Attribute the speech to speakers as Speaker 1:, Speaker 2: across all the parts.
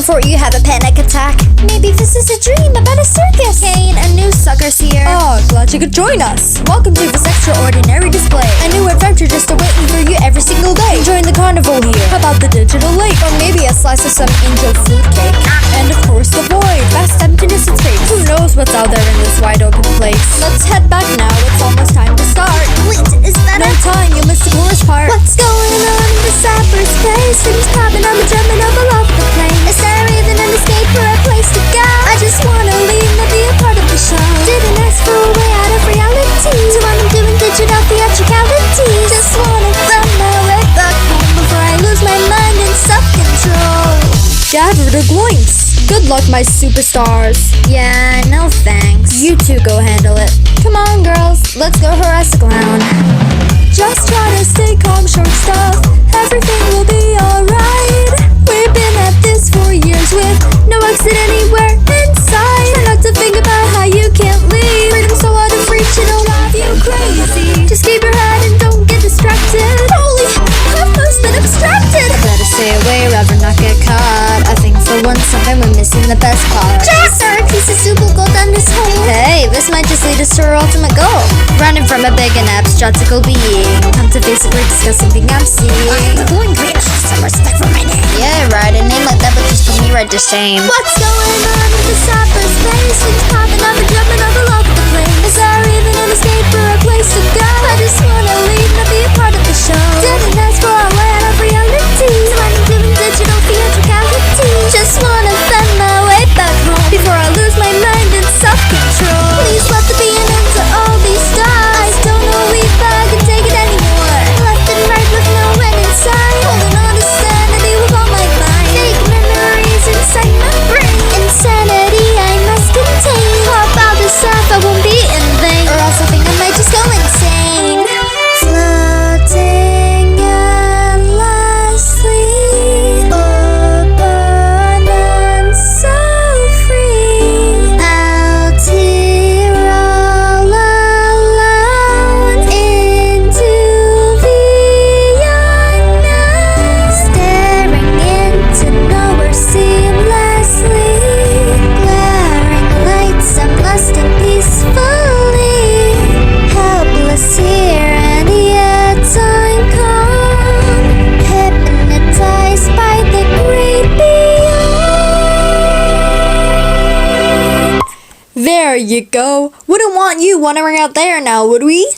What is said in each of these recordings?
Speaker 1: before you have a panic attack. Maybe this is a dream about a circus. Kane, a new sucker's here.
Speaker 2: Oh, glad you could join us. Welcome to this extraordinary display. A new adventure just awaiting for you every single day. Join the carnival here. How about the digital lake? Or maybe a slice of some angel food cake. And of course the void. Vast emptiness and space. Who knows what's out there in this wide open place? Let's head back now. It's almost time to start.
Speaker 1: Wait, is that
Speaker 2: No time, you missed the chorus part.
Speaker 1: What's going on in the cyberspace? Things popping up and jumping up all over the place. Is there even an escape or a place to go? I just wanna leave and be a part of the show. Didn't ask for a way out of reality. So I'm doing digital theatricalities. Just wanna find my way back home before I lose my mind and self-control.
Speaker 2: Gather the gloinks. Good luck, my superstars.
Speaker 1: Yeah, no thanks.
Speaker 2: You two go handle it. Come on, girls. Let's go harass the clown. Just try to stay calm, short stuff. Everything will be alright. We've been at this for years with no exit anywhere inside. Try not to think about how you can't leave. Freedom's so out of reach, it'll drive you crazy. Just keep your head and don't get distracted. Holy, I've almost been abstracted. Better stay away, rather not get caught. I think for once something we're missing the best part.
Speaker 1: Just our piece of soup will go down this hole.
Speaker 2: Hey, this might just lead us to our ultimate goal. Running from a big and abstractical being. Come to basically discuss something I'm seeing.
Speaker 1: The glowing green has some respect for my name.
Speaker 2: Yeah, right, a name like that would just put me right to shame.
Speaker 1: What's going on in the cyberspace? Things popping up and jumping up all over the place. Is there even an escape or a place to go? I just wanna leave and be a part of the show. Didn't ask for a way out of reality. So I'm doing digital theatricalities. Just wanna find my way back home before I lose my mind and self-control. Please let there be an end to all these stars. I don't know if I can take it anymore. Left and right with no end in sight. Holding on to sanity with all my mind. Fake memories inside my brain. Insanity I must contain. Pop out the stuff, I won't be in vain. Or else I think I might just go insane. Floating endlessly, open and so free. Out here all alone into the unknown. Staring into nowhere seamlessly. Glaring lights, I'm lost and peacefully. Helpless here and yet I'm calm. Hypnotized by the great beyond.
Speaker 2: There you go. Wouldn't want you wandering out there now, would we?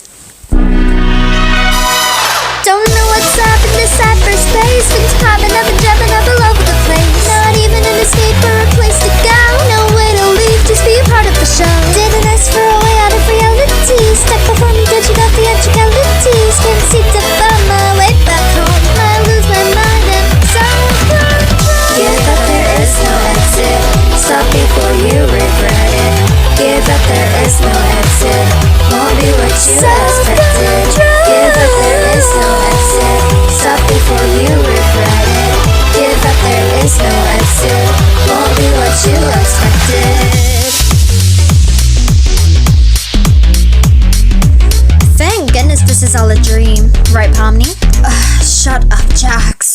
Speaker 1: Don't know what's up in this cyberspace. Things popping up and jumping up all over the place. Not even an escape or a place to go. No way to leave, just be a part of the show. Didn't ask for a way out of reality. Stuck performing digital theatricalities. Can't seem to find my way back home. I lose my mind and self-control.
Speaker 2: Give up, there is no exit. Stop before you regret it. Give up, there is no exit. Won't be what you expected. Give up, there is no exit. Stop before you regret it. Give up, there is no exit. Won't be what you expected. Thank goodness this is all a dream. Right, Pomni? Shut up, Jax.